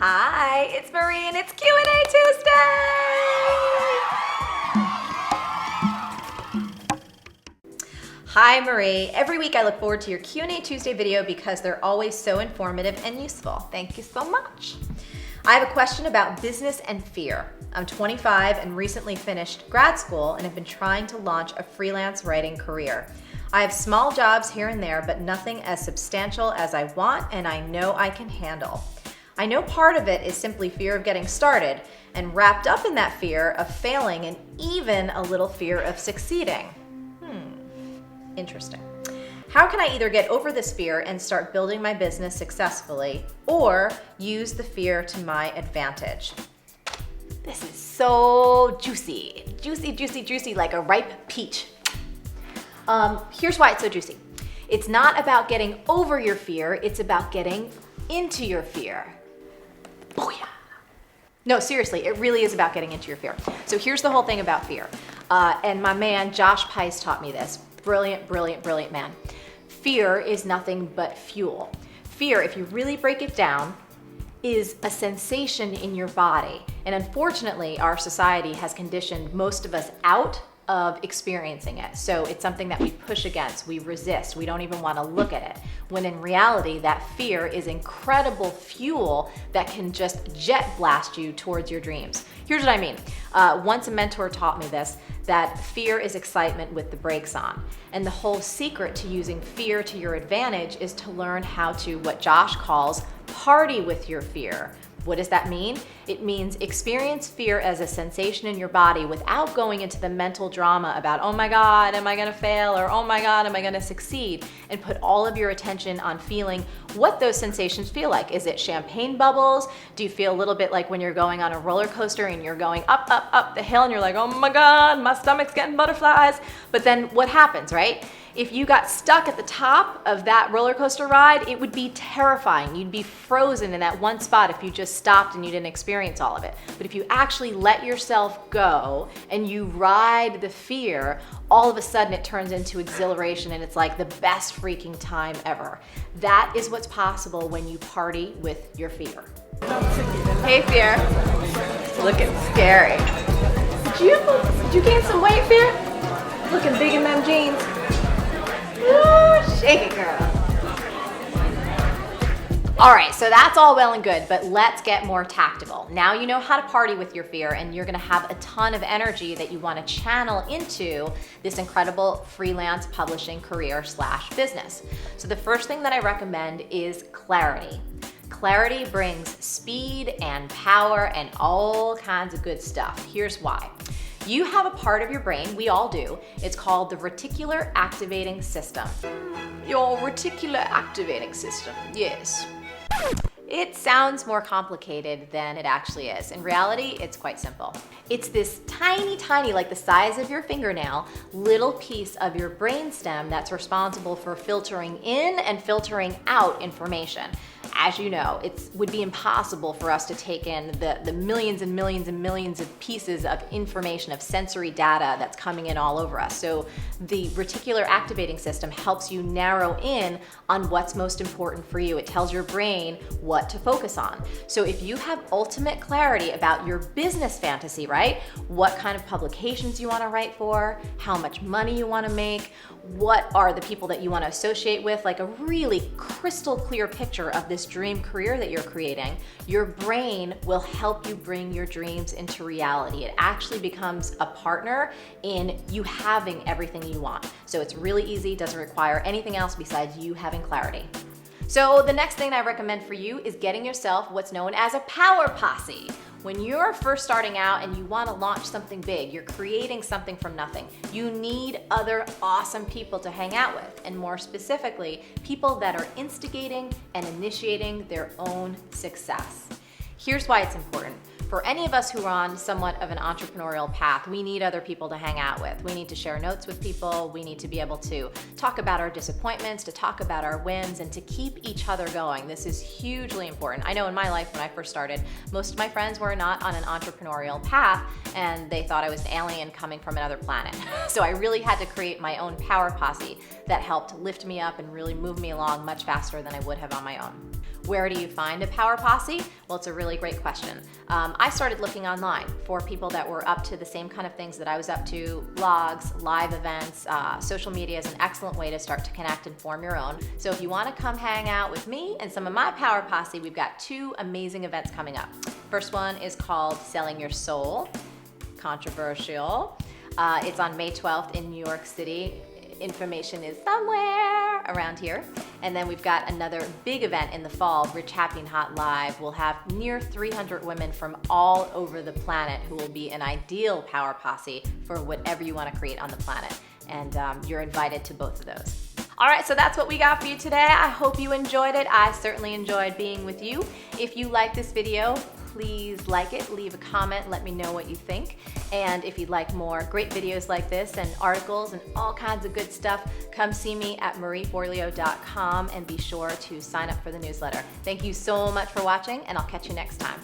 Hi, it's Marie and it's Q&A Tuesday! Hi Marie, every week I look forward to your Q&A Tuesday video because they're always so informative and useful. Thank you so much. I have a question about business and fear. I'm 25 and recently finished grad school and have been trying to launch a freelance writing career. I have small jobs here and there, but nothing as substantial as I want and I know I can handle. I know part of it is simply fear of getting started, and wrapped up in that fear of failing and even a little fear of succeeding. Interesting. How can I either get over this fear and start building my business successfully, or use the fear to my advantage? This is so juicy. Juicy, juicy, juicy, like a ripe peach. Here's why it's so juicy. It's not about getting over your fear, it's about getting into your fear. Booyah. No, seriously, it really is about getting into your fear. So here's the whole thing about fear. And my man, Josh Pice, taught me this. Brilliant, brilliant, brilliant man. Fear is nothing but fuel. Fear, if you really break it down, is a sensation in your body. And unfortunately, our society has conditioned most of us out of experiencing it. So it's something that we push against, we resist, we don't even want to look at it. When in reality, that fear is incredible fuel that can just jet blast you towards your dreams. Here's what I mean. Once a mentor taught me this, that fear is excitement with the brakes on. And the whole secret to using fear to your advantage is to learn how to, what Josh calls, party with your fear. What does that mean? It means experience fear as a sensation in your body without going into the mental drama about, oh my God, am I gonna fail? Or oh my God, am I gonna succeed? And put all of your attention on feeling what those sensations feel like. Is it champagne bubbles? Do you feel a little bit like when you're going on a roller coaster and you're going up, up, up the hill and you're like, oh my God, my stomach's getting butterflies. But then what happens, right? If you got stuck at the top of that roller coaster ride, it would be terrifying. You'd be frozen in that one spot if you just stopped and you didn't experience all of it. But if you actually let yourself go and you ride the fear, all of a sudden it turns into exhilaration and it's like the best freaking time ever. That is what's possible when you party with your fear. Hey fear, looking scary. Did you gain some weight, fear? Looking big in them jeans. Ooh, shake it, girl. All right, so that's all well and good, but let's get more tactical. Now you know how to party with your fear and you're gonna have a ton of energy that you wanna channel into this incredible freelance publishing career / business. So the first thing that I recommend is clarity. Clarity brings speed and power and all kinds of good stuff. Here's why. You have a part of your brain, we all do, it's called the reticular activating system. Your reticular activating system, yes. It sounds more complicated than it actually is. In reality, it's quite simple. It's this tiny, tiny, like the size of your fingernail, little piece of your brainstem that's responsible for filtering in and filtering out information. As you know, it would be impossible for us to take in the millions and millions and millions of pieces of information, of sensory data that's coming in all over us. So the reticular activating system helps you narrow in on what's most important for you. It tells your brain what to focus on. So if you have ultimate clarity about your business fantasy, right? What kind of publications you want to write for, how much money you want to make, what are the people that you want to associate with, like a really crystal clear picture of this dream career that you're creating, your brain will help you bring your dreams into reality. It actually becomes a partner in you having everything you want. So it's really easy, doesn't require anything else besides you having clarity. So the next thing I recommend for you is getting yourself what's known as a power posse. When you're first starting out and you want to launch something big, you're creating something from nothing, you need other awesome people to hang out with, and more specifically, people that are instigating and initiating their own success. Here's why it's important. For any of us who are on somewhat of an entrepreneurial path, we need other people to hang out with. We need to share notes with people. We need to be able to talk about our disappointments, to talk about our wins, and to keep each other going. This is hugely important. I know in my life when I first started, most of my friends were not on an entrepreneurial path and they thought I was an alien coming from another planet. So I really had to create my own power posse that helped lift me up and really move me along much faster than I would have on my own. Where do you find a power posse? Well, it's a really great question. I started looking online for people that were up to the same kind of things that I was up to: blogs, live events. Social media is an excellent way to start to connect and form your own. So if you want to come hang out with me and some of my power posse, we've got 2 amazing events coming up. First one is called Selling Your Soul. Controversial. It's on May 12th in New York City. Information is somewhere around here. And then we've got another big event in the fall, Rich Happy and Hot Live. We'll have near 300 women from all over the planet who will be an ideal power posse for whatever you want to create on the planet. And you're invited to both of those. All right, so that's what we got for you today. I hope you enjoyed it. I certainly enjoyed being with you. If you like this video, please like it, leave a comment, let me know what you think. And if you'd like more great videos like this and articles and all kinds of good stuff, come see me at marieforleo.com and be sure to sign up for the newsletter. Thank you so much for watching, and I'll catch you next time.